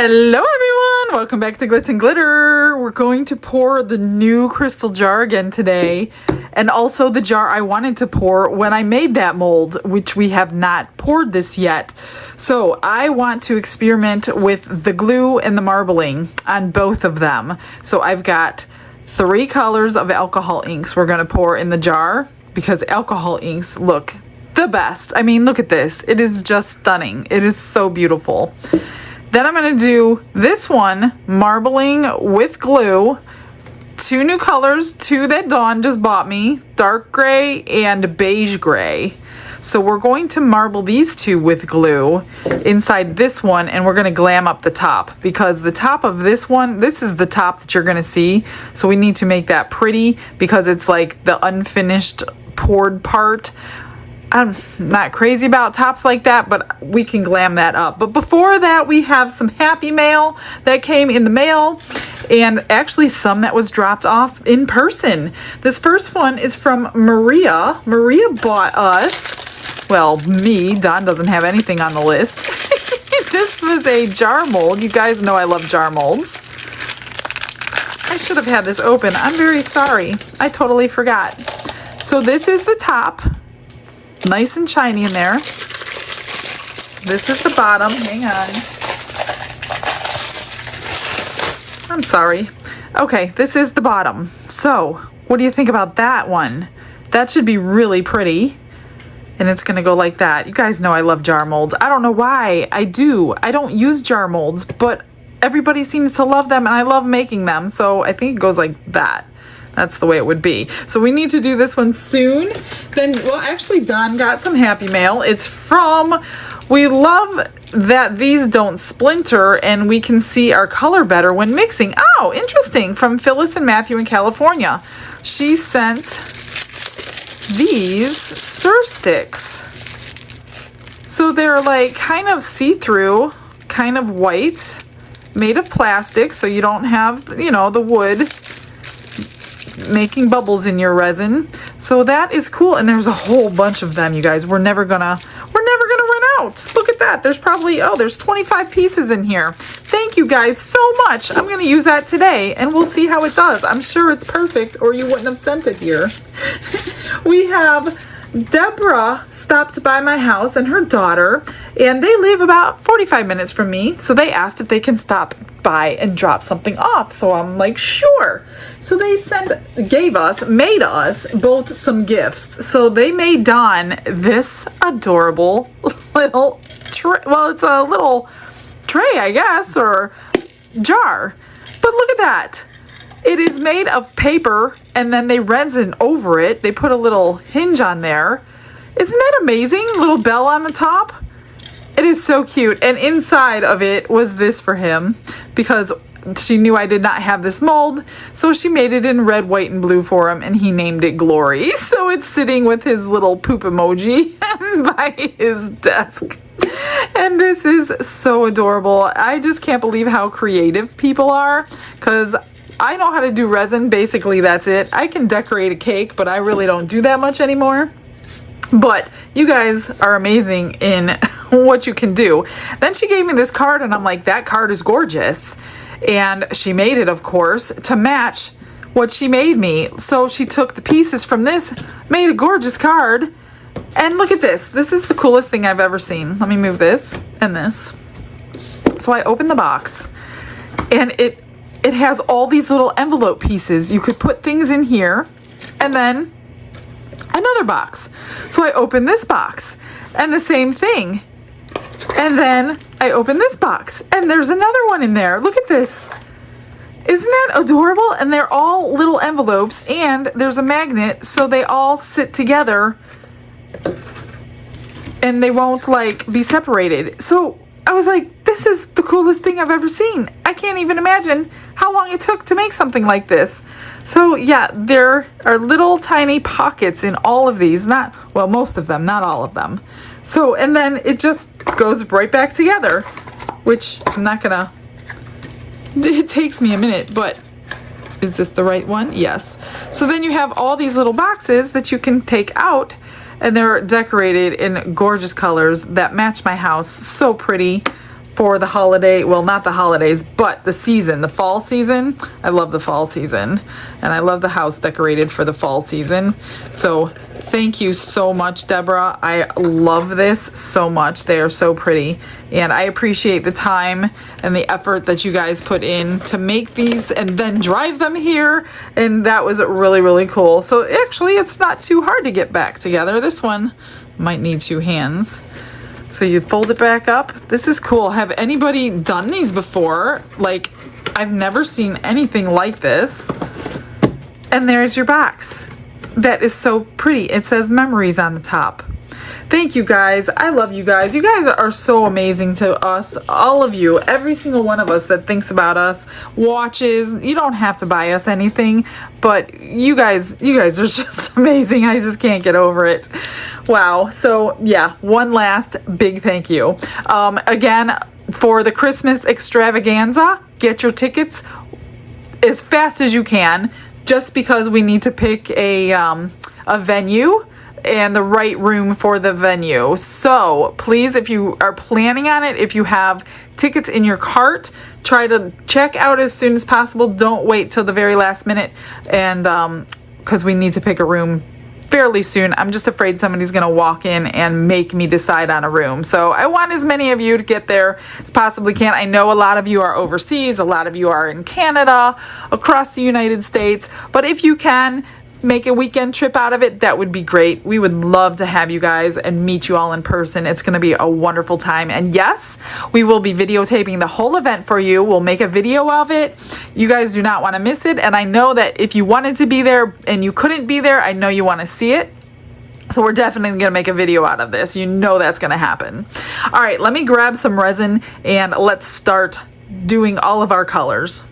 Hello everyone! Welcome back to Glitz and Glitter. We're going to pour the new crystal jar again today, and also the jar I wanted to pour when I made that mold, which we have not poured this yet. So I want to experiment with the glue and the marbling on both of them. So I've got 3 colors of alcohol inks we're going to pour in the jar because alcohol inks look the best. I mean, look at this. It is just stunning. It is so beautiful. Then I'm going to do this one, marbling with glue. 2 new colors, 2 that Dawn just bought me, dark gray and beige gray. So we're going to marble these 2 with glue inside this one, and we're going to glam up the top because the top of this one, this is the top that you're going to see. So we need to make that pretty because it's like the unfinished poured part. I'm not crazy about tops like that, but we can glam that up. But before that, we have some happy mail that came in the mail, and actually some that was dropped off in person. This first one is from Maria. Maria bought us, well, me. Dawn doesn't have anything on the list. This was a jar mold. You guys know I love jar molds. I should have had this open. I'm very sorry. I totally forgot. So this is the top. Nice and shiny in there. This is the bottom. Hang on. I'm sorry. Okay, this is the bottom. So, what do you think about that one? That should be really pretty. And it's going to go like that. You guys know I love jar molds. I don't know why. I do. I don't use jar molds, but everybody seems to love them, and I love making them. So, I think it goes like that. That's the way it would be. So we need to do this one soon. Then, well, actually, Dawn got some happy mail. It's from, we love that these don't splinter and we can see our color better when mixing. Oh, interesting. From Phyllis and Matthew in California. She sent these stir sticks. So they're like kind of see-through, kind of white, made of plastic, so you don't have, you know, the wood making bubbles in your resin. So that is cool, and there's a whole bunch of them, you guys. We're never gonna run out. Look at that. There's probably, oh, there's 25 pieces in here. Thank you guys so much. I'm gonna use that today, and we'll see how it does. I'm sure it's perfect, or you wouldn't have sent it here. We have Deborah stopped by my house and her daughter, and they live about 45 minutes from me, so they asked if they can stop by and drop something off. So I'm like, sure. So they made us both some gifts. So they made Dawn this adorable little tray. Well, it's a little tray, I guess, or jar. But look at that. It is made of paper, and then they resin over it. They put a little hinge on there. Isn't that amazing? Little bell on the top. It is so cute. And inside of it was this for him because she knew I did not have this mold. So she made it in red, white, and blue for him, and he named it Glory. So it's sitting with his little poop emoji by his desk. And this is so adorable. I just can't believe how creative people are, because I know how to do resin. Basically, that's it. I can decorate a cake, but I really don't do that much anymore. But you guys are amazing in what you can do. Then she gave me this card, and I'm like, that card is gorgeous. And she made it, of course, to match what she made me. So she took the pieces from this, made a gorgeous card. And look at this. This is the coolest thing I've ever seen. Let me move this and this. So I opened the box, and it has all these little envelope pieces. You could put things in here, and then another box. So I opened this box, and the same thing. And then I open this box, and there's another one in there. Look at this. Isn't that adorable? And they're all little envelopes, and there's a magnet, so they all sit together, and they won't, like, be separated. So I was like, this is the coolest thing I've ever seen. I can't even imagine how long it took to make something like this. So yeah, there are little tiny pockets in all of these. Well, most of them, not all of them. So, and then it just goes right back together, which I'm not gonna, it takes me a minute, but is this the right one? Yes. So then you have all these little boxes that you can take out, and they're decorated in gorgeous colors that match my house. So pretty. for the holiday, well, not the holidays, but the season, the fall season. I love the fall season, and I love the house decorated for the fall season. So thank you so much, Deborah. I love this so much. They are so pretty, and I appreciate the time and the effort that you guys put in to make these and then drive them here, and that was really, really cool. So actually, it's not too hard to get back together. This one might need 2 hands. So you fold it back up. This is cool. Have anybody done these before? Like, I've never seen anything like this. And there's your box. That is so pretty. It says memories on the top. Thank you guys. I love you guys. You guys are so amazing to us. All of you, every single one of us that thinks about us, watches. You don't have to buy us anything, but you guys are just amazing. I just can't get over it. Wow. So yeah, one last big thank you. Again, for the Christmas extravaganza, get your tickets as fast as you can, just because we need to pick a venue and the right room for the venue. So please, if you are planning on it, if you have tickets in your cart, try to check out as soon as possible. Don't wait till the very last minute, and because we need to pick a room fairly soon. I'm just afraid somebody's gonna walk in and make me decide on a room. So I want as many of you to get there as possibly can. I know a lot of you are overseas, a lot of you are in Canada, across the United States, but if you can make a weekend trip out of it, that would be great. We would love to have you guys and meet you all in person. It's going to be a wonderful time. And yes, we will be videotaping the whole event for you. We'll make a video of it. You guys do not want to miss it. And I know that if you wanted to be there and you couldn't be there, I know you want to see it. So we're definitely going to make a video out of this. You know that's going to happen. All right, let me grab some resin and let's start doing all of our colors.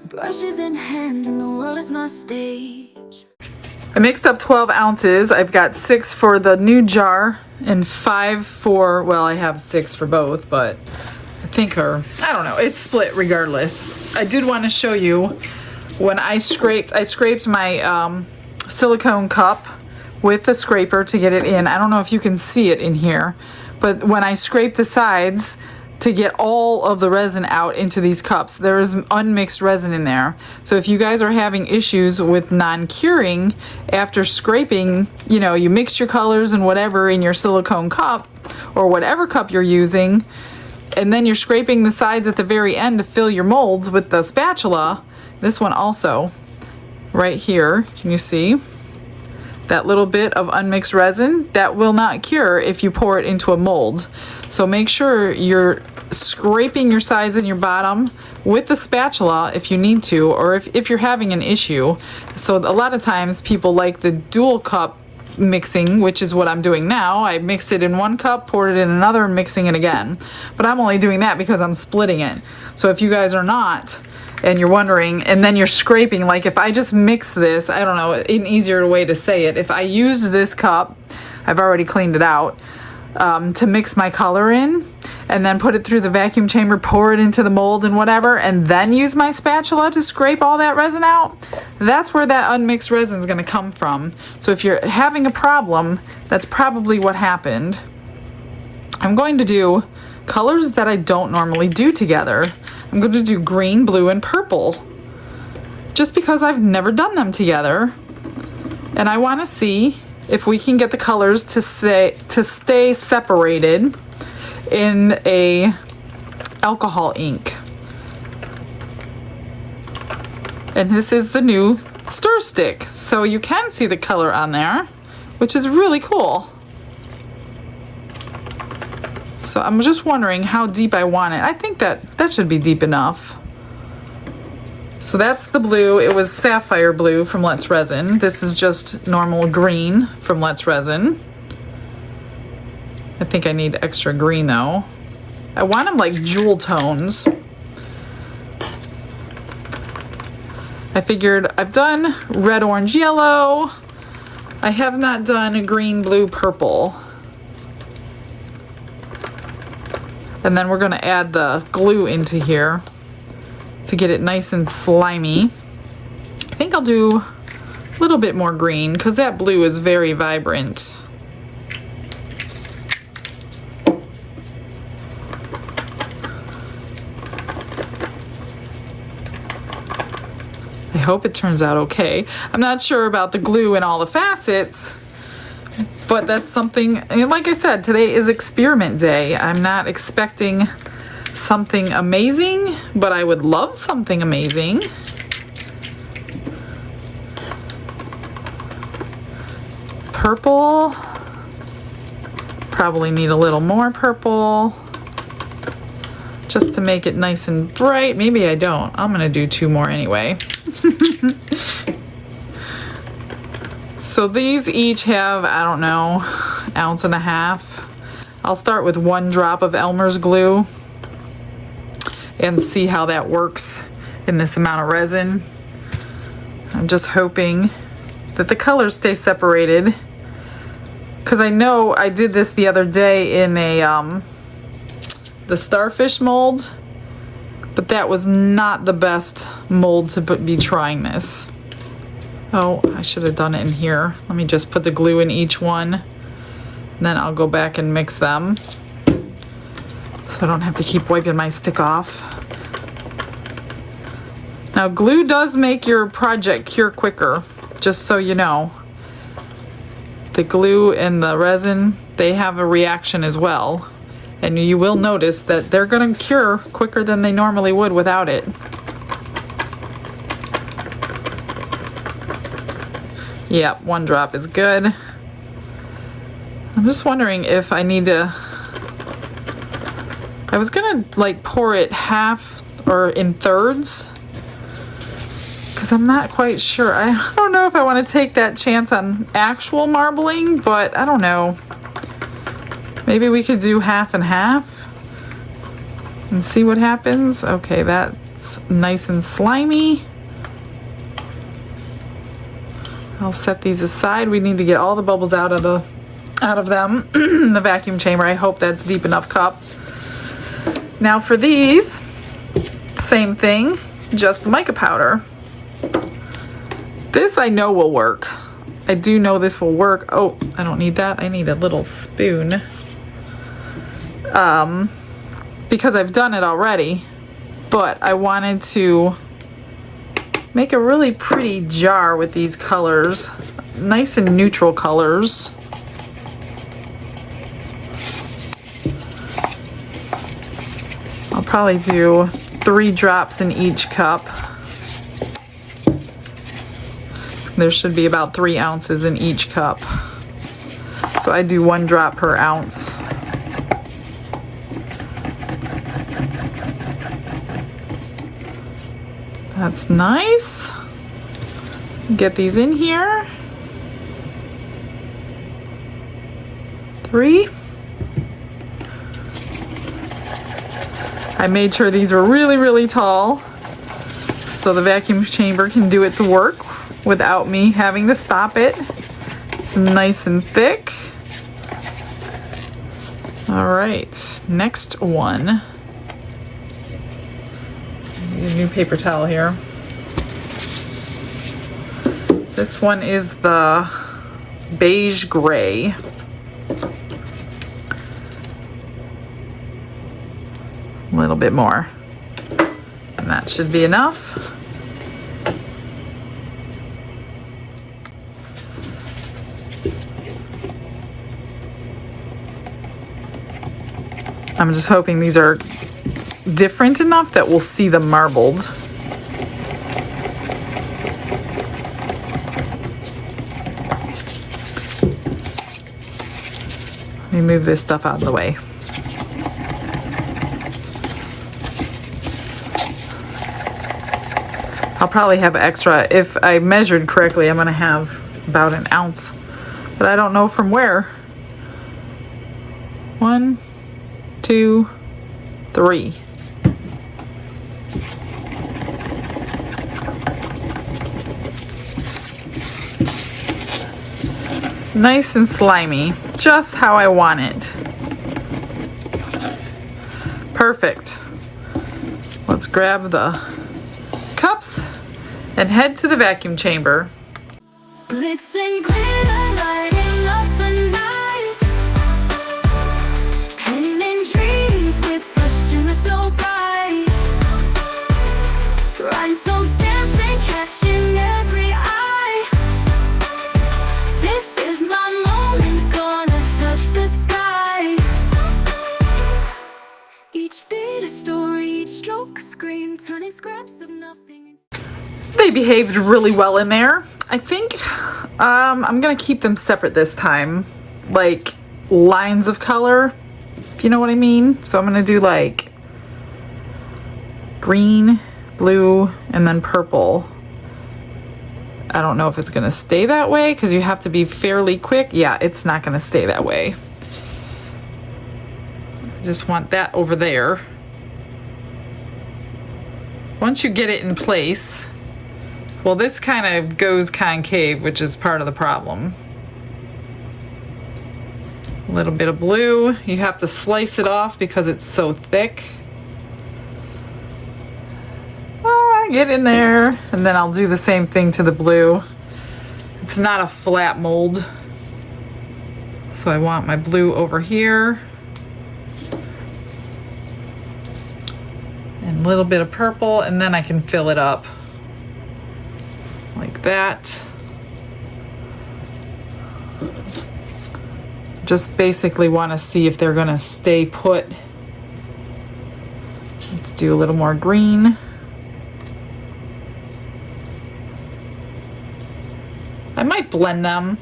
Brushes in hand and the world is my stage. I mixed up 12 ounces. I've got 6 for the new jar and 5 for, well, I have 6 for both, but I think I don't know, it's split regardless. I did want to show you when I scraped my silicone cup with the scraper to get it in. I don't know if you can see it in here, but when I scraped the sides to get all of the resin out into these cups, there is unmixed resin in there. So if you guys are having issues with non-curing after scraping, you know, you mixed your colors and whatever in your silicone cup or whatever cup you're using, and then you're scraping the sides at the very end to fill your molds with the spatula. This one also, right here, can you see that little bit of unmixed resin? That will not cure if you pour it into a mold. So make sure you're scraping your sides and your bottom with the spatula if you need to, or if you're having an issue. So a lot of times people like the dual cup mixing, which is what I'm doing now. I mixed it in one cup, poured it in another, and mixing it again. But I'm only doing that because I'm splitting it. So if you guys are not, and you're wondering, and then you're scraping, like if I just mix this, I don't know, an easier way to say it, if I used this cup, I've already cleaned it out, to mix my color in, and then put it through the vacuum chamber, pour it into the mold and whatever, and then use my spatula to scrape all that resin out, that's where that unmixed resin is going to come from. So if you're having a problem, that's probably what happened. I'm going to do colors that I don't normally do together. I'm going to do green, blue, and purple, just because I've never done them together, and I want to see if we can get the colors to stay separated in a alcohol ink. And this is the new stir stick, so you can see the color on there, which is really cool. So I'm just wondering how deep I want it. I think that should be deep enough. So that's the blue. It was sapphire blue from Let's Resin. This is just normal green from Let's Resin. I think I need extra green though. I want them like jewel tones. I figured I've done red, orange, yellow. I have not done green, blue, purple. And then we're going to add the glue into here to get it nice and slimy. I think I'll do a little bit more green because that blue is very vibrant. hope it turns out okay. I'm not sure about the glue and all the facets, but that's something, and like I said, today is experiment day. I'm not expecting something amazing, but I would love something amazing. Purple. Probably need a little more purple just to make it nice and bright. Maybe I don't. I'm gonna do 2 more anyway. So these each have, I don't know, 1.5 ounces. I'll start with 1 drop of Elmer's glue and see how that works in this amount of resin. I'm just hoping that the colors stay separated, because I know I did this the other day in a the starfish mold, but that was not the best mold to be trying this. Oh, I should have done it in here. Let me just put the glue in each one, and then I'll go back and mix them so I don't have to keep wiping my stick off. Now, glue does make your project cure quicker, just so you know. The glue and the resin, they have a reaction as well. And you will notice that they're going to cure quicker than they normally would without it. Yeah, 1 drop is good. I'm just wondering if I need to... I was going to like pour it half or in thirds, because I'm not quite sure. I don't know if I want to take that chance on actual marbling, but I don't know. Maybe we could do half and half and see what happens. Okay, that's nice and slimy. I'll set these aside. We need to get all the bubbles out of them in the vacuum chamber. I hope that's deep enough cup. Now for these, same thing, just mica powder. This I know will work. I do know this will work. Oh, I don't need that. I need a little spoon. Because I've done it already, but I wanted to make a really pretty jar with these colors, nice and neutral colors. I'll probably do 3 drops in each cup. There should be about 3 ounces in each cup. So I do 1 drop per ounce. That's nice. Get these in here. 3. I made sure these were really, really tall so the vacuum chamber can do its work without me having to stop it. It's nice and thick. All right, next one. Need a new paper towel here. This one is the beige gray. A little bit more. And that should be enough. I'm just hoping these are different enough that we'll see them marbled. Let me move this stuff out of the way. I'll probably have extra. If I measured correctly, I'm going to have about 1 ounce, but I don't know from where. 1, 2, 3. Nice and slimy, just how I want it. Perfect. Let's grab the cups and head to the vacuum chamber. Glitz and glitter lighting up the night, painting dreams with fresh shimmer so bright, rhinestones dancing, catching Tiny scraps of nothing. They behaved really well in there. I think I'm gonna keep them separate this time, like lines of color, if you know what I mean. So I'm gonna do like green, blue, and then purple. I don't know if it's gonna stay that way because you have to be fairly quick. Yeah, it's not gonna stay that way. I just want that over there. Once you get it in place, well, this kind of goes concave, which is part of the problem. A little bit of blue. You have to slice it off because it's so thick. Get in there, and then I'll do the same thing to the blue. It's not a flat mold, so I want my blue over here. And a little bit of purple, and then I can fill it up like that. Just basically want to see if they're going to stay put. Let's do a little more green. I might blend them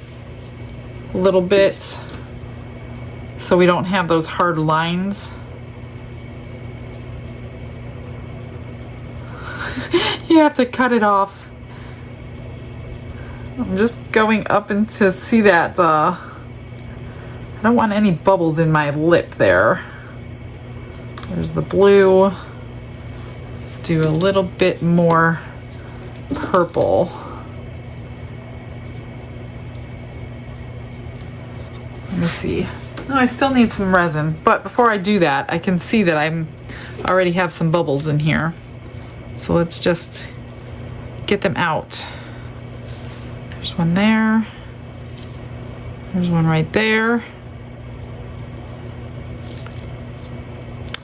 a little bit so we don't have those hard lines. You have to cut it off. I'm just going up and to see that I don't want any bubbles in my lip there. There's the blue. Let's do a little bit more purple. Let me see. Oh, I still need some resin, but before I do that, I can see that I already have some bubbles in here. So let's just get them out. There's one there. There's one right there.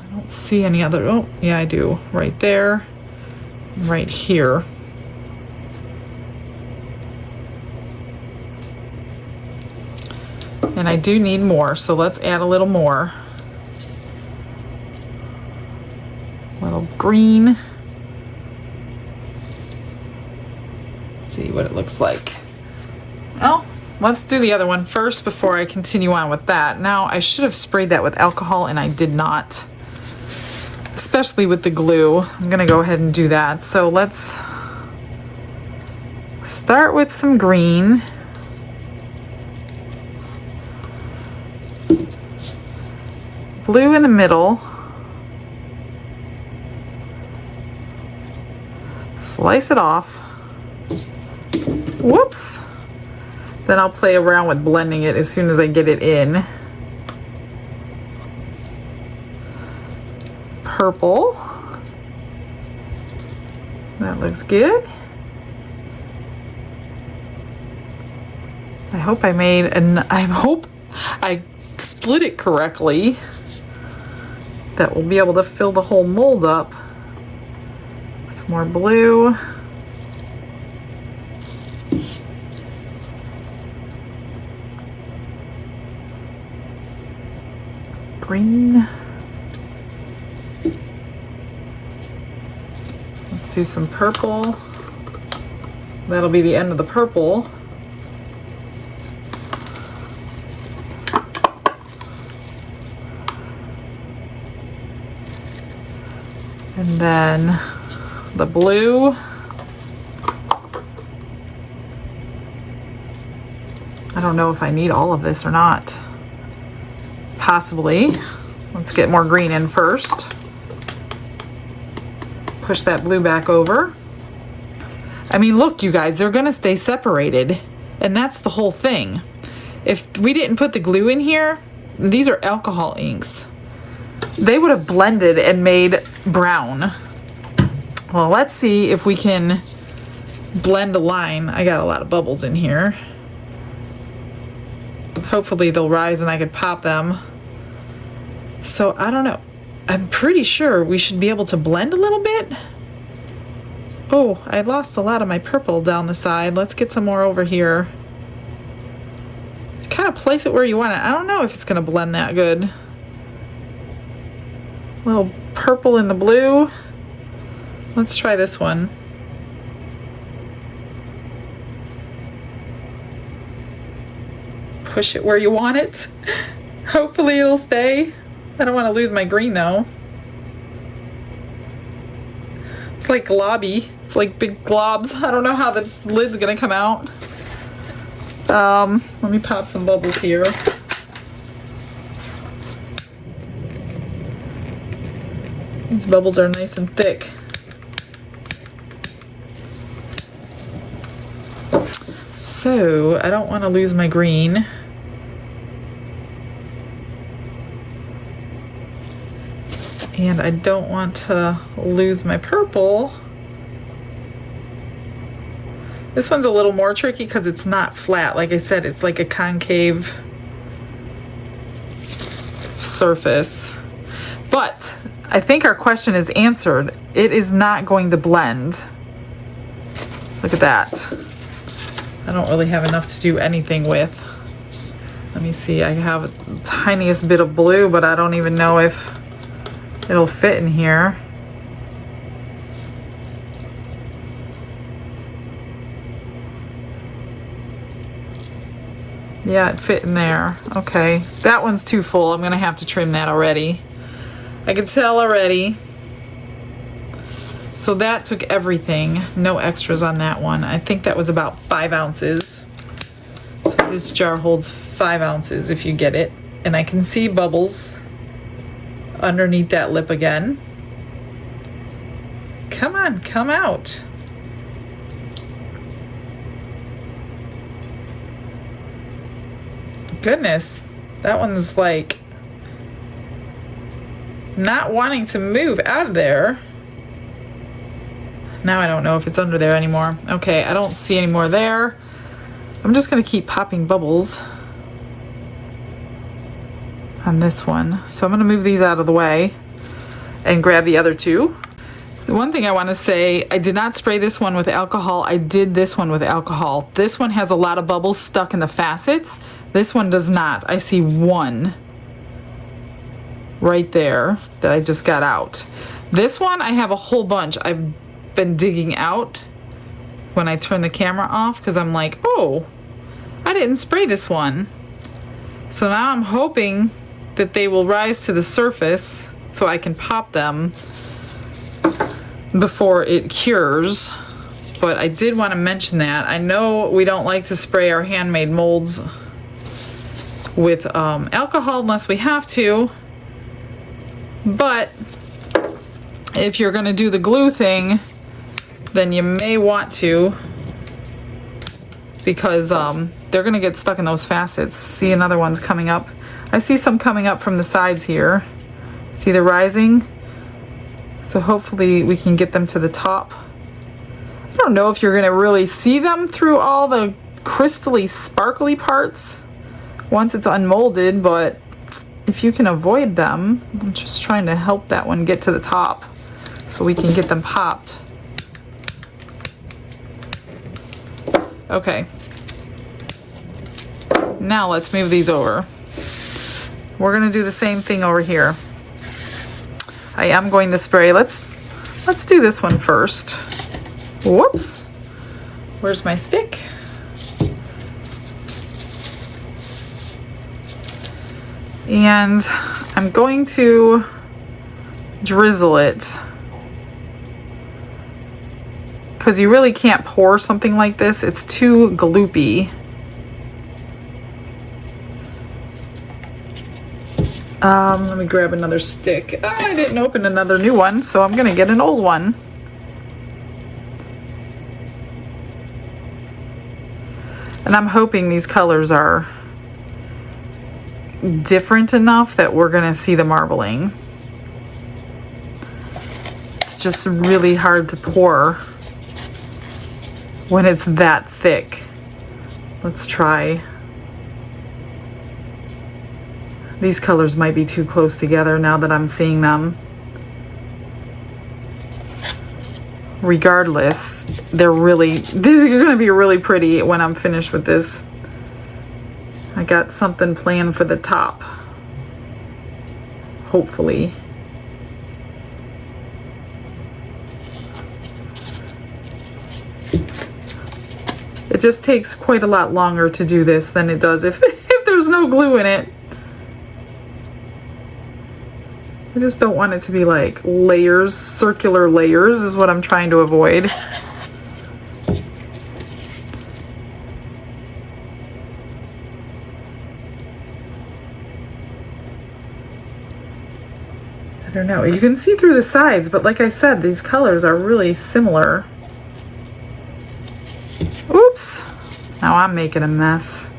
I don't see any other. Oh, yeah, I do. Right there. Right here. And I do need more, so let's add a little more. A little green. Let's see what it looks like. Well, let's do the other one first before I continue on with that. Now, I should have sprayed that with alcohol, and I did not. Especially with the glue. I'm gonna go ahead and do that. So let's start with some green. Blue in the middle. Slice it off. Whoops. Then I'll play around with blending it as soon as I get it in. Purple. That looks good. I hope I hope I split it correctly. That will be able to fill the whole mold up. Some more blue. Green. Let's do some purple. That'll be the end of the purple. And then the blue. I don't know if I need all of this or not. Possibly. Let's get more green in first. Push that blue back over. I mean, look, you guys, they're gonna stay separated. And that's the whole thing. If we didn't put the glue in here, these are alcohol inks. They would have blended and made brown. Well, let's see if we can blend a line. I got a lot of bubbles in here. Hopefully they'll rise and I could pop them. So I don't know. I'm pretty sure we should be able to blend a little bit. Oh, I lost a lot of my purple down the side. Let's get some more over here. Just kind of place it where you want it. I don't know if it's going to blend that good. A little purple in the blue. Let's try this one. Push it where you want it. Hopefully it'll stay. I don't want to lose my green though. It's like globby. It's like big globs. I don't know how the lid's gonna come out. Let me pop some bubbles here. These bubbles are nice and thick. So I don't want to lose my green. And I don't want to lose my purple. This one's a little more tricky because it's not flat. Like I said, it's like a concave surface. But I think our question is answered. It is not going to blend. Look at that. I don't really have enough to do anything with. Let me see. I have the tiniest bit of blue, but I don't even know if it'll fit in here. Yeah, it fit in there. Okay, that one's too full. I'm gonna have to trim that already. I can tell already. So that took everything. No extras on that one. I think that was about 5 ounces. So this jar holds 5 ounces if you get it. And I can see bubbles underneath that lip again. Come on, come out. Goodness, that one's like not wanting to move out of there. Now I don't know if it's under there anymore. Okay, I don't see any more there. I'm just gonna keep popping bubbles on this one. So I'm gonna move these out of the way and grab the other two. The one thing I want to say, I did not spray this one with alcohol. I did this one with alcohol. This one has a lot of bubbles stuck in the facets. This one does not. I see one right there that I just got out. This one, I have a whole bunch I've been digging out when I turn the camera off because I'm like, oh, I didn't spray this one. So now I'm hoping that they will rise to the surface so I can pop them before it cures. But I did want to mention that. I know we don't like to spray our handmade molds with alcohol unless we have to, but if you're going to do the glue thing, then you may want to, because they're going to get stuck in those facets. See, another one's coming up. I see some coming up from the sides here. See, they're rising. So hopefully we can get them to the top. I don't know if you're going to really see them through all the crystally sparkly parts once it's unmolded, but if you can avoid them, I'm just trying to help that one get to the top so we can get them popped. Okay. Now let's move these over. We're going to do the same thing over here. I am going to spray. Let's do this one first. Whoops. Where's my stick? And I'm going to drizzle it, because you really can't pour something like this. It's too gloopy. Let me grab another stick. I didn't open another new one, so I'm gonna get an old one. And I'm hoping these colors are different enough that we're gonna see the marbling. It's just really hard to pour when it's that thick. Let's try. These colors might be too close together now that I'm seeing them. Regardless, they're gonna be really pretty when I'm finished with this. I got something planned for the top, hopefully. It just takes quite a lot longer to do this than it does if, if there's no glue in it. I just don't want it to be like layers, circular layers is what I'm trying to avoid. I don't know, you can see through the sides, but like I said, these colors are really similar. Oops, now I'm making a mess.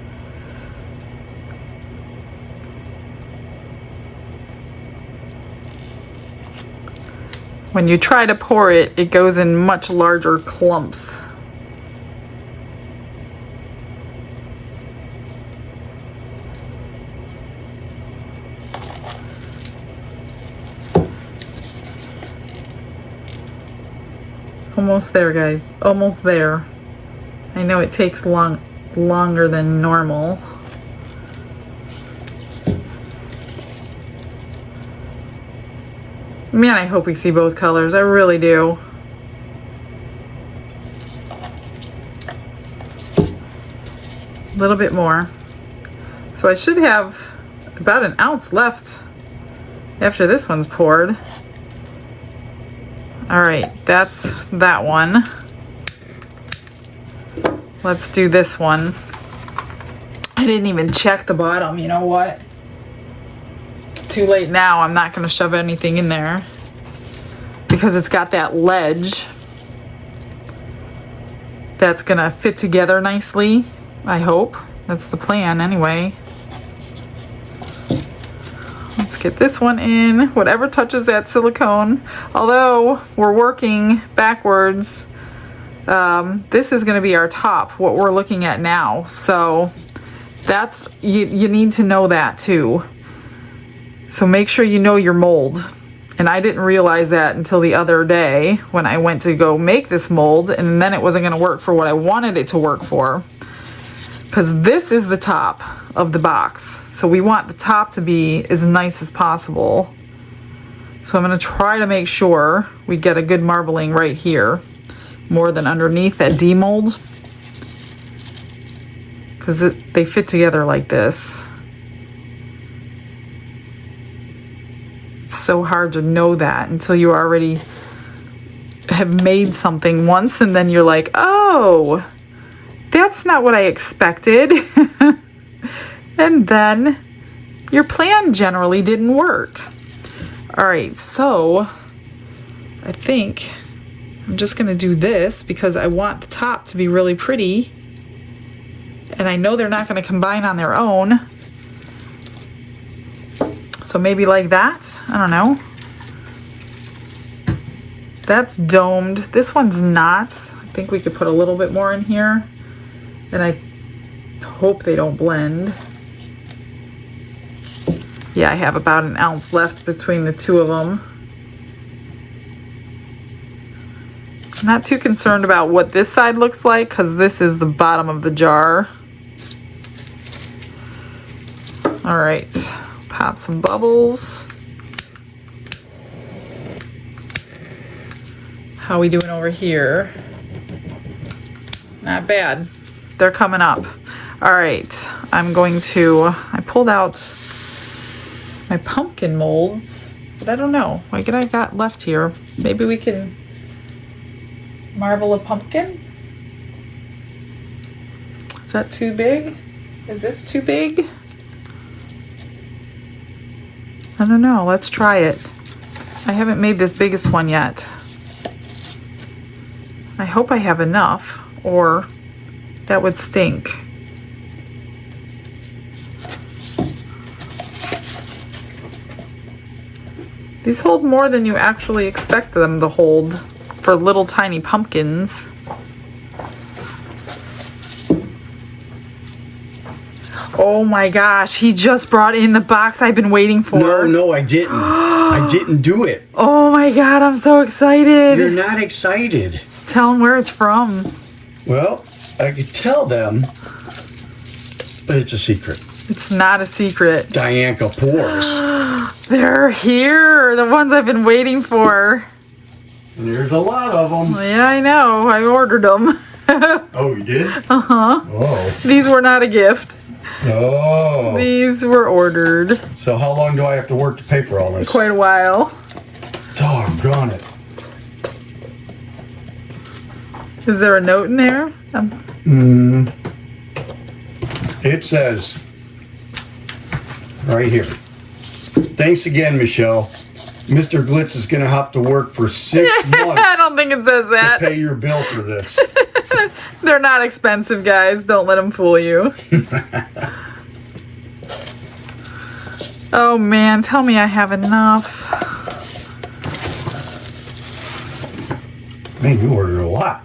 When you try to pour it, it goes in much larger clumps. Almost there, guys. Almost there. I know it takes longer than normal. Man, I hope we see both colors. I really do. A little bit more. So I should have about an ounce left after this one's poured. All right, that's that one. Let's do this one. I didn't even check the bottom, you know what? Too late now. I'm not going to shove anything in there because it's got that ledge that's going to fit together nicely. I hope. That's the plan anyway. Let's get this one in. Whatever touches that silicone. Although we're working backwards, this is going to be our top, what we're looking at now. So that's, you need to know that too. So make sure you know your mold. And I didn't realize that until the other day when I went to go make this mold, and then it wasn't going to work for what I wanted it to work for. Because this is the top of the box. So we want the top to be as nice as possible. So I'm going to try to make sure we get a good marbling right here, more than underneath that demold. Because they fit together like this. So hard to know that until you already have made something once, and then you're like, oh, that's not what I expected. And then your plan generally didn't work. All right, so I think I'm just gonna do this because I want the top to be really pretty, and I know they're not gonna combine on their own. So maybe like that, I don't know. That's domed. This one's not. I think we could put a little bit more in here. And I hope they don't blend. Yeah, I have about an ounce left between the two of them. I'm not too concerned about what this side looks like because this is the bottom of the jar. All right. Pop some bubbles. How we doing over here? Not bad. They're coming up. All right, I pulled out my pumpkin molds, but I don't know. What I got left here? Maybe we can marble a pumpkin? Is that too big? Is this too big? I don't know, let's try it. I haven't made this biggest one yet. I hope I have enough, or that would stink. These hold more than you actually expect them to hold for little tiny pumpkins. Oh my gosh, he just brought in the box I've been waiting for. No, I didn't. I didn't do it. Oh my god, I'm so excited. You're not excited. Tell them where it's from. Well, I could tell them, but it's a secret. It's not a secret. Diane pours. They're here, the ones I've been waiting for. And there's a lot of them. Yeah, I know. I ordered them. Oh, you did? Uh-huh. Oh. These were not a gift. Oh. These were ordered. So how long do I have to work to pay for all this? Quite a while. Doggone it. Is there a note in there? It says right here. Thanks again, Michelle. Mr. Glitz is going to have to work for 6 months. I don't think it says that. To pay your bill for this. They're not expensive, guys. Don't let them fool you. Oh man, tell me I have enough. Man, you ordered a lot.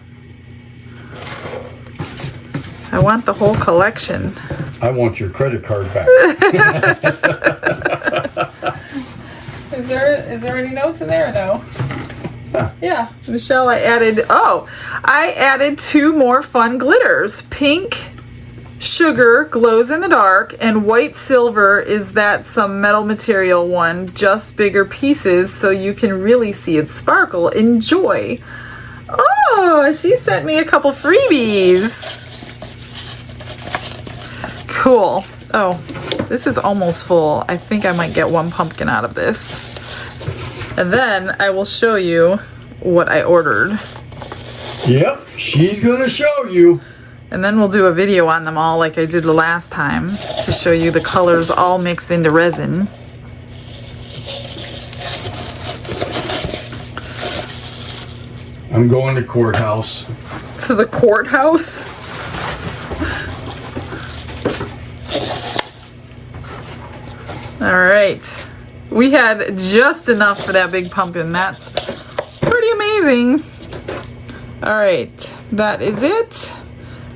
I want the whole collection. I want your credit card back. Is there any notes in there or no? Huh. Yeah, Michelle, I added 2 more fun glitters. Pink sugar glows in the dark, and white silver is that some metal material one, just bigger pieces so you can really see it sparkle. Enjoy. Oh, she sent me a couple freebies. Cool. Oh, this is almost full. I think I might get 1 pumpkin out of this. And then I will show you what I ordered. Yep, she's gonna show you. And then we'll do a video on them all like I did the last time to show you the colors all mixed into resin. I'm going to courthouse. To the courthouse? All right. We had just enough for that big pumpkin. That's pretty amazing. All right, that is it.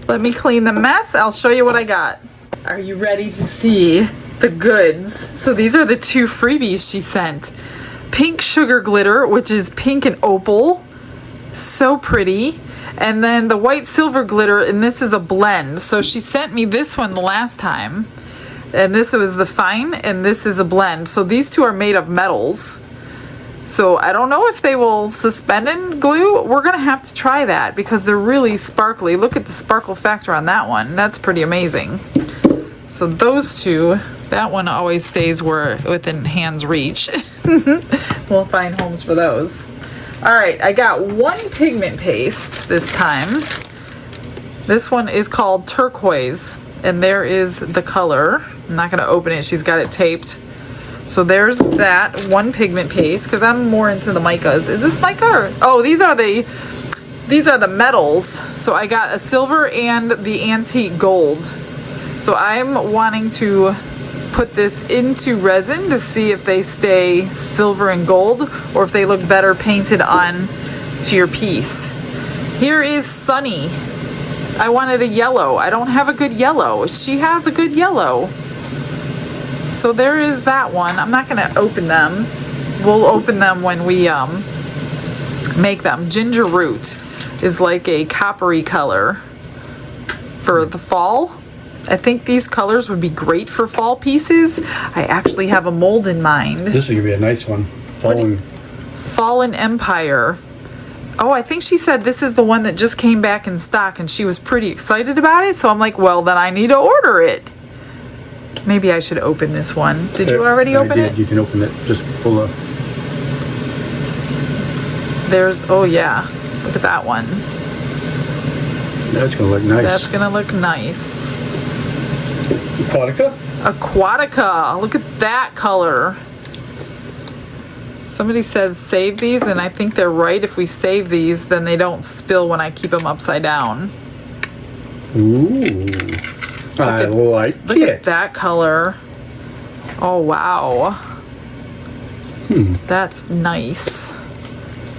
Let me clean the mess. I'll show you what I got. Are you ready to see the goods? So these are the 2 freebies she sent. Pink sugar glitter, which is pink and opal. So pretty. And then the white silver glitter, and this is a blend. So she sent me this one the last time. And this was the fine, and this is a blend. So these 2 are made of metals. So I don't know if they will suspend in glue. We're gonna have to try that because they're really sparkly. Look at the sparkle factor on that one. That's pretty amazing. So those 2, that one always stays within hand's reach. We'll find homes for those. All right, I got 1 pigment paste this time. This one is called turquoise, and there is the color. I'm not gonna open it, she's got it taped. So there's that 1 pigment paste, because I'm more into the micas. Is this mica? Or, oh, these are the metals. So I got a silver and the antique gold. So I'm wanting to put this into resin to see if they stay silver and gold or if they look better painted on to your piece. Here is Sunny. I wanted a yellow. I don't have a good yellow. She has a good yellow. So there is that one. I'm not gonna open them. We'll open them when we make them. Ginger root is like a coppery color for the fall. I think these colors would be great for fall pieces. I actually have a mold in mind. This is gonna be a nice one. Fallen Empire. Oh, I think she said this is the one that just came back in stock and she was pretty excited about it. So I'm like, well, then I need to order it. Maybe I should open this one. Did you already open it? You can open it. Just pull up. There's, oh yeah. Look at that one. That's gonna look nice. That's gonna look nice. Aquatica? Aquatica. Look at that color. Somebody says save these, and I think they're right. If we save these, then they don't spill when I keep them upside down. Ooh. I like it. Look at that color. Oh, wow. That's nice.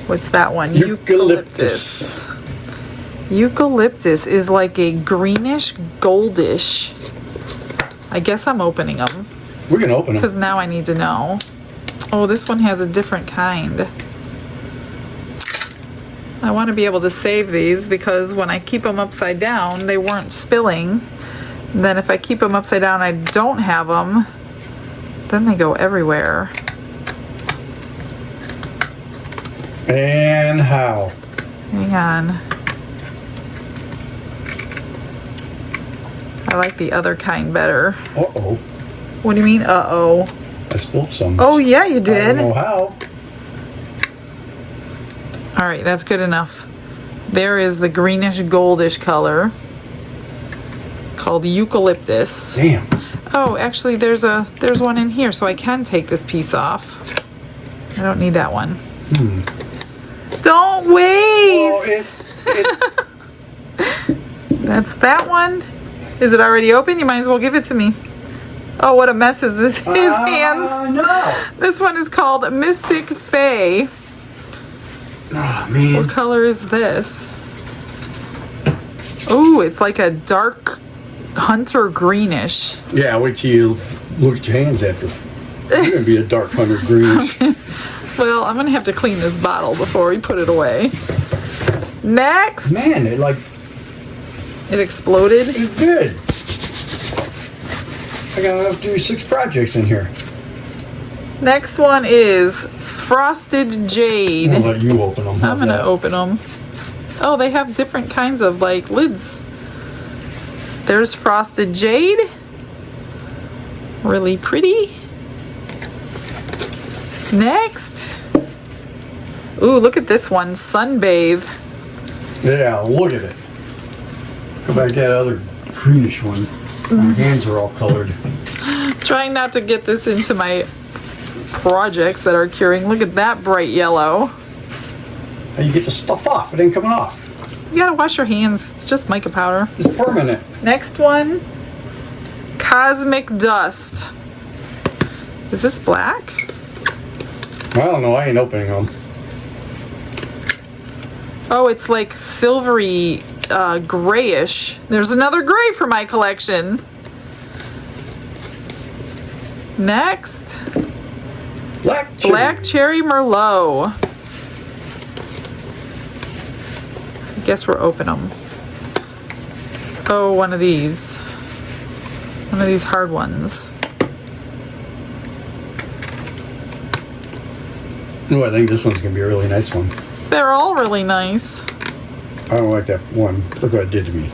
What's that one? Eucalyptus. Eucalyptus is like a greenish, goldish. I guess I'm opening them. We're going to open them. Because now I need to know. Oh, this one has a different kind. I want to be able to save these because when I keep them upside down, they weren't spilling. And then if I keep them upside down, I don't have them, then they go everywhere. And how? Hang on. I like the other kind better. Uh-oh. What do you mean, uh-oh? I spilled some. Oh, yeah, you I did. don't know how. All right, that's good enough. There is the greenish goldish color called eucalyptus. Damn. Oh, actually, there's one in here, so I can take this piece off. I don't need that one. Don't waste. Oh, That's that one. Is it already open? You might as well give it to me. Oh, what a mess is this? His hands. No. This one is called Mystic Fae. Oh, man. What color is this? Oh, it's like a dark hunter greenish. Yeah, wait till you look at your hands after. You're going to be a dark hunter greenish. Well, I'm going to have to clean this bottle before we put it away. Next. Man, It exploded. it's good. I got enough to do 6 projects in here. Next one is Frosted Jade. I'll let you open them. I'm going to open them. Oh, they have different kinds of like lids. There's Frosted Jade. Really pretty. Next. Ooh, look at this one. Sunbathe. Yeah, look at it. Go back to that other greenish one. My hands are all colored. Trying not to get this into my projects that are curing. Look at that bright yellow. How you get the stuff off? It ain't coming off. You gotta wash your hands. It's just mica powder. It's permanent. Next one. Cosmic Dust. Is this black? I don't know. I ain't opening them. Oh, it's like silvery, grayish. There's another gray for my collection. Next. Black Cherry Merlot. I guess we're opening them. Oh, one of these. One of these hard ones. Oh, I think this one's going to be a really nice one. They're all really nice. I don't like that one. Look what it did to me.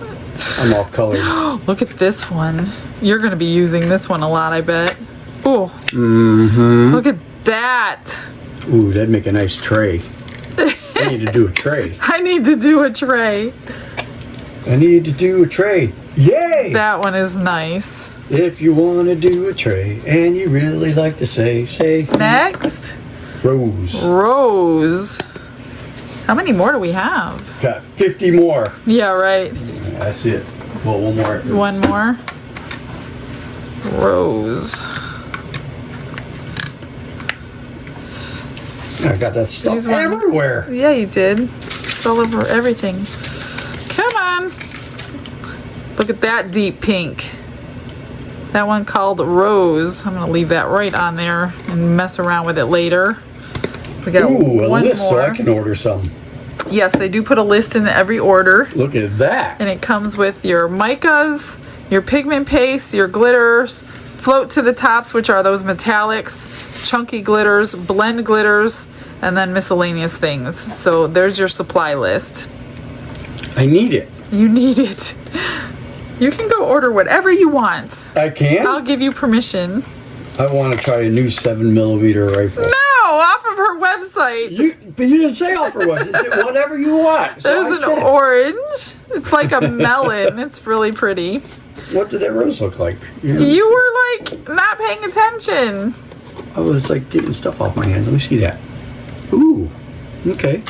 I'm all colored. Look at this one. You're going to be using this one a lot, I bet. Ooh. Mm-hmm. Look at that. Ooh, that'd make a nice tray. I need to do a tray. I need to do a tray. I need to do a tray. Yay! That one is nice. If you want to do a tray and you really like to say. Next. Rose. Rose. How many more do we have? Got 50 more. Yeah, right. That's it. Well, one more. One more. Rose. I got that stuff These ones- everywhere. Yeah, you did. It's all over everything. Come on. Look at that deep pink. That one called Rose. I'm going to leave that right on there and mess around with it later. We got Ooh, a one list more. so I can order some. Yes, they do put a list in every order. Look at that. And it comes with your micas, your pigment paste, your glitters, float to the tops, which are those metallics, chunky glitters, blend glitters, and then miscellaneous things. So there's your supply list. I need it. You need it. You can go order whatever you want. I can? I'll give you permission. I want to try a new 7mm rifle. No, off of her website. But you didn't say offer was. Whatever you want. So There's an orange. It's like a melon. It's really pretty. What did that rose look like? You were like not paying attention. I was like getting stuff off my hands. Let me see that. Ooh. Okay.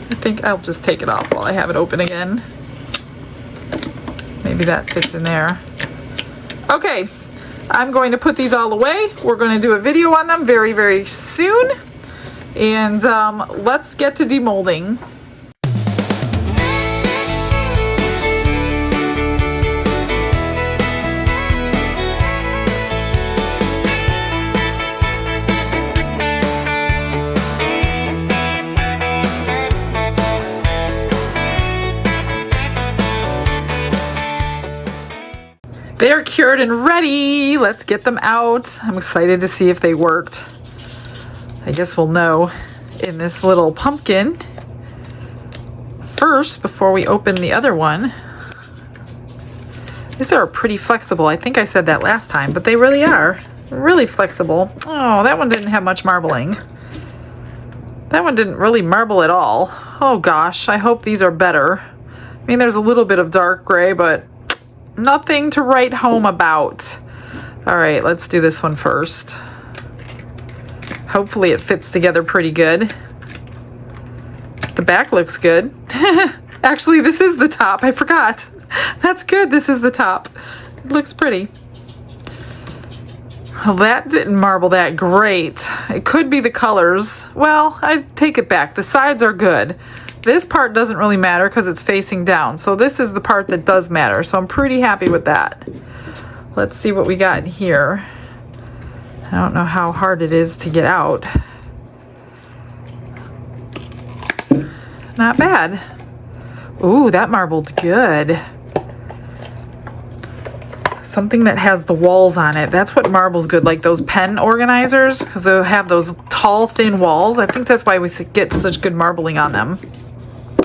I think I'll just take it off while I have it open again. Maybe that fits in there. Okay, I'm going to put these all away. We're going to do a video on them very, very soon. And let's get to demolding. They're cured and ready. Let's get them out. I'm excited to see if they worked. I guess we'll know in this little pumpkin. First, before we open the other one, These are pretty flexible. I think I said that last time, but they really are. Really flexible. Oh, that one didn't have much marbling. That one didn't really marble at all. Oh gosh, I hope these are better. I mean, there's a little bit of dark gray, but nothing to write home about. All right, let's do this one first. Hopefully it fits together pretty good. The back looks good. Actually, this is the top. I forgot. That's good. This is the top. It looks pretty. Well, that didn't marble that great. It could be the colors. Well, I take it back. The sides are good. This part doesn't really matter because it's facing down. So this is the part that does matter. So I'm pretty happy with that. Let's see what we got in here. I don't know how hard it is to get out. Not bad. Ooh, that marbled good. Something that has the walls on it. That's what marbles good, like those pen organizers, because they'll have those tall, thin walls. I think that's why we get such good marbling on them.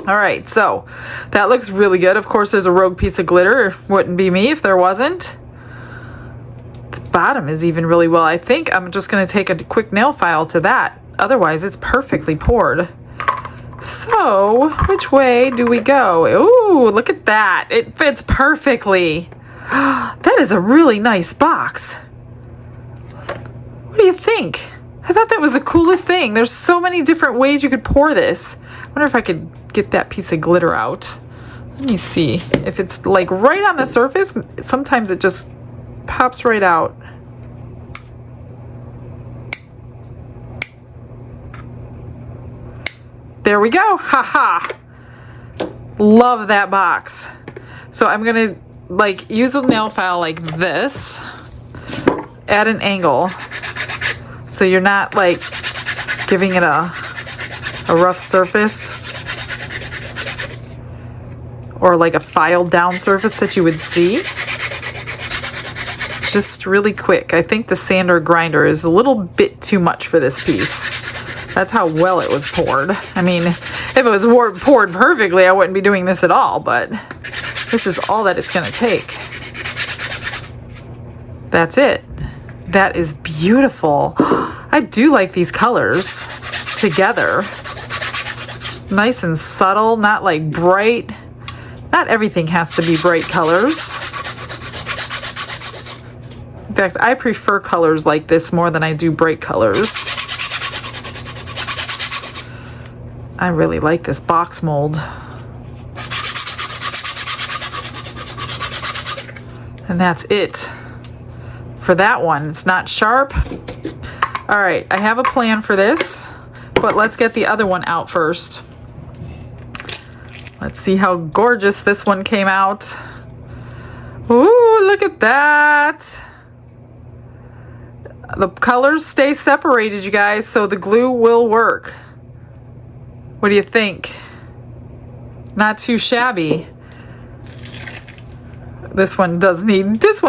All right, so that looks really good. Of course, there's a rogue piece of glitter. It wouldn't be me if there wasn't. The bottom is even really well. I think I'm just going to take a quick nail file to that. Otherwise, it's perfectly poured. So, which way do we go? Ooh, look at that. It fits perfectly. That is a really nice box. What do you think? I thought that was the coolest thing. There's so many different ways you could pour this. I wonder if I could get that piece of glitter out. Let me see. If it's like right on the surface, sometimes it just pops right out. There we go. Haha. Love that box. So I'm going to like use a nail file like this at an angle. So you're not like giving it a rough surface or like a filed down surface that you would see. Just really quick. I think the sander grinder is a little bit too much for this piece. That's how well it was poured. I mean, if it was poured perfectly, I wouldn't be doing this at all, but this is all that it's going to take. That's it. That is beautiful. I do like these colors together. Nice and subtle, not like bright. Not everything has to be bright colors. In fact, I prefer colors like this more than I do bright colors. I really like this box mold. And that's it for that one. It's not sharp. All right, I have a plan for this, but let's get the other one out first. Let's see how gorgeous this one came out. Ooh, look at that. The colors stay separated, you guys, so the glue will work. What do you think? Not too shabby. This one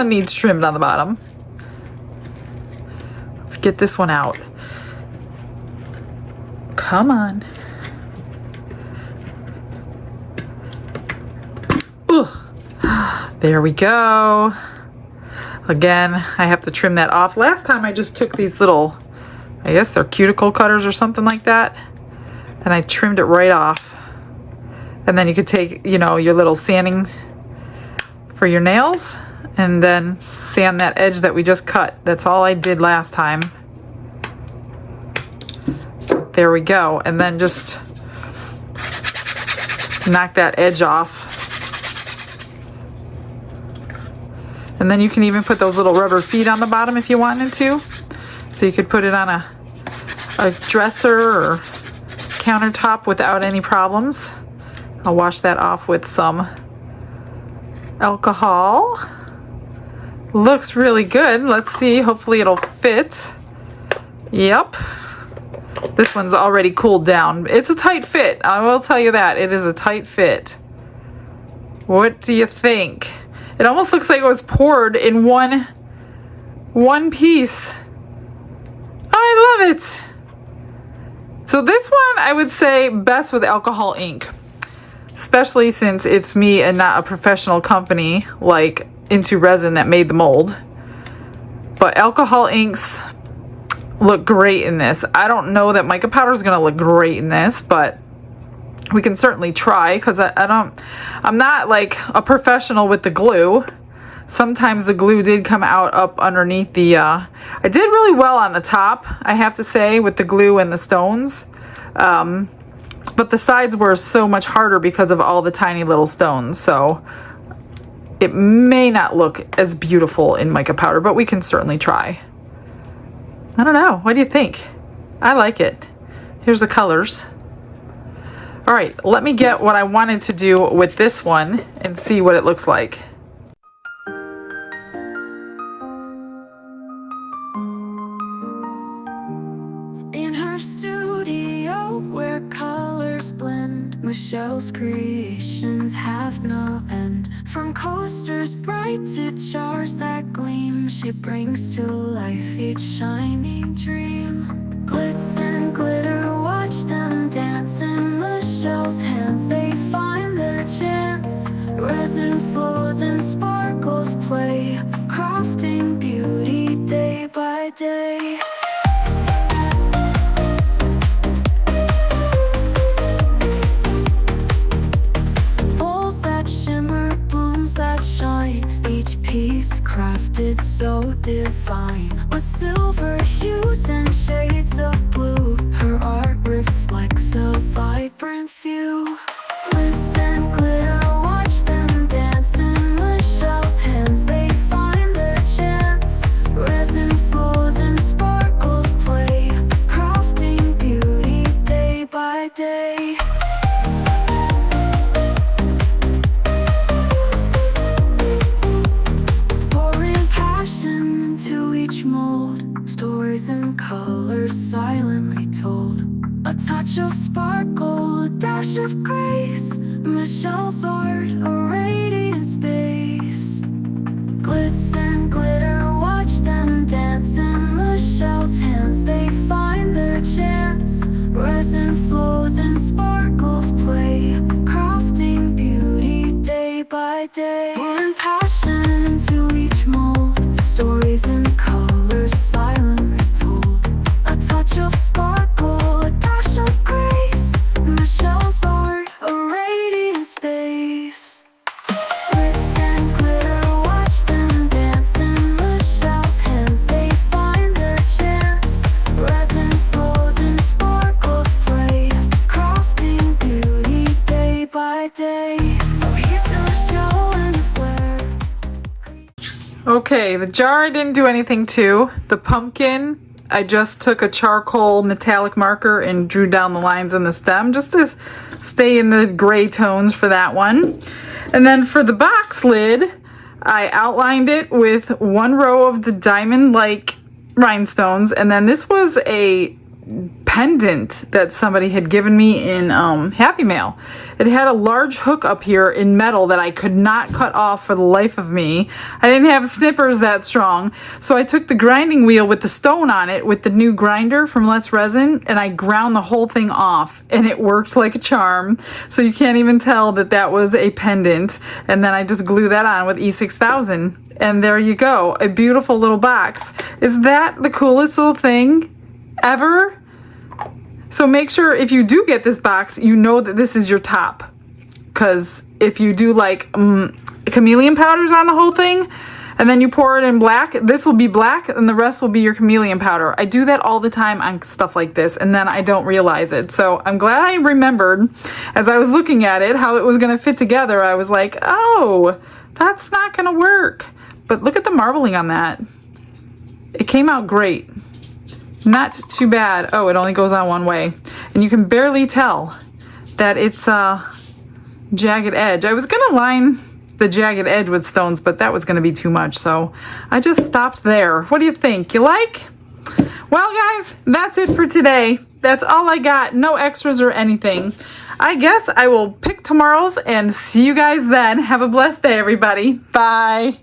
needs trimmed on the bottom. Let's get this one out. Come on. Ooh. There we go. Again, I have to trim that off. Last time I just took these little, I guess they're cuticle cutters or something like that, and I trimmed it right off. And then you could take, you know, your little sanding for your nails and then sand that edge that we just cut. That's all I did last time. There we go. And then just knock that edge off. And then you can even put those little rubber feet on the bottom if you wanted to. So you could put it on a dresser or countertop without any problems. I'll wash that off with some alcohol. Looks really good. Let's see. Hopefully it'll fit. Yep. This one's already cooled down. It's a tight fit. I will tell you that. It is a tight fit. What do you think? It almost looks like it was poured in one piece. Oh, I love it. So this one, I would say best with alcohol ink, especially since it's me and not a professional company like into resin that made the mold. But alcohol inks look great in this. I don't know that mica powder is going to look great in this, but we can certainly try, because I'm not like a professional with the glue. Sometimes the glue did come out up underneath the, I did really well on the top, I have to say, with the glue and the stones. But the sides were so much harder because of all the tiny little stones. So it may not look as beautiful in mica powder, but we can certainly try. I don't know. What do you think? I like it. Here's the colors. All right, let me get what I wanted to do with this one and see what it looks like. In her studio where colors blend, Michelle's creations have no end. From coasters bright to jars that gleam, she brings to life each shining dream. Glitz and glitter, watch them dance in Michelle's hands, they find their chance. Resin flows and sparkles play, crafting beauty day by day. Bowls that shimmer, blooms that shine, each piece crafted so divine. With silver hues and shades of blue, her art reflects a vibrant view. Glitz and glitter, watch them dance in Michelle's hands, they find their chance. Resin flows and sparkles play, crafting beauty day by day. Pouring passion into each mold, stories and colors silently told. A touch of sparkle, a dash of grace, Michelle's art, a radiant space. Glitz and glitter, watch them dance in Michelle's hands, they find their chance. Resin flows and sparkles play, crafting beauty day by day. Pouring passion into each mold, stories and colors silently told. A touch of sparkle, a dash of grace, Michelle's art, a radiant space. Glitz and glitter, watch them dance in Michelle's hands, they find their chance. Resin flows and sparkles play, crafting beauty day by day. So here's to Michelle and the flare. Okay, the jar I didn't do anything to. The pumpkin, I just took a charcoal metallic marker and drew down the lines on the stem just to stay in the gray tones for that one. And then for the box lid, I outlined it with one row of the diamond-like rhinestones, and then this was a pendant that somebody had given me in Happy Mail. It had a large hook up here in metal that I could not cut off for the life of me. I didn't have snippers that strong, so I took the grinding wheel with the stone on it with the new grinder from Let's Resin, and I ground the whole thing off, and it worked like a charm. So you can't even tell that that was a pendant. And then I just glue that on with E6000, and there you go, a beautiful little box. Is that the coolest little thing ever? So make sure if you do get this box, you know that this is your top, because if you do like chameleon powders on the whole thing and then you pour it in black, this will be black and the rest will be your chameleon powder. I do that all the time on stuff like this, and then I don't realize it. So I'm glad I remembered as I was looking at it how it was going to fit together. I was like, oh, that's not going to work. But look at the marbling on that. It came out great. Not too bad. Oh, it only goes on one way. And you can barely tell that it's a jagged edge. I was going to line the jagged edge with stones, but that was going to be too much. So I just stopped there. What do you think? You like? Well, guys, that's it for today. That's all I got. No extras or anything. I guess I will pick tomorrow's and see you guys then. Have a blessed day, everybody. Bye.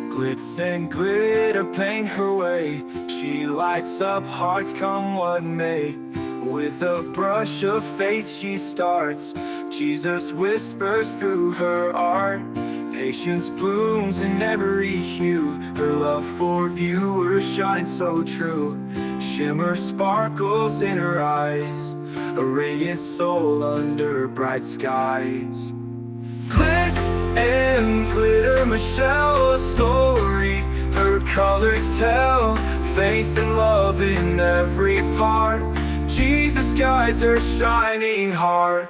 Glitz and glitter paint her way. She lights up hearts come what may. With a brush of faith she starts. Jesus whispers through her art. Patience blooms in every hue. Her love for viewers shines so true. Shimmer sparkles in her eyes. A radiant soul under bright skies. Glitz and glitter, Michelle, a story her colors tell. Faith and love in every part. Jesus guides her shining heart.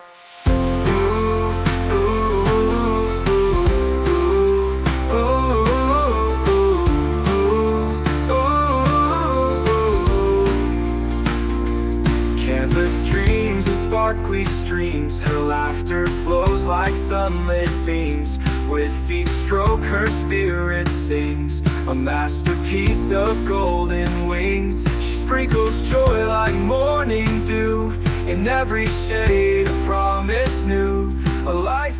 Canvas dreams and sparkly streams. Her laughter flows like sunlit beams. With each stroke her spirit sings. A masterpiece of golden wings. She sprinkles joy like morning dew. In every shade a promise new. A life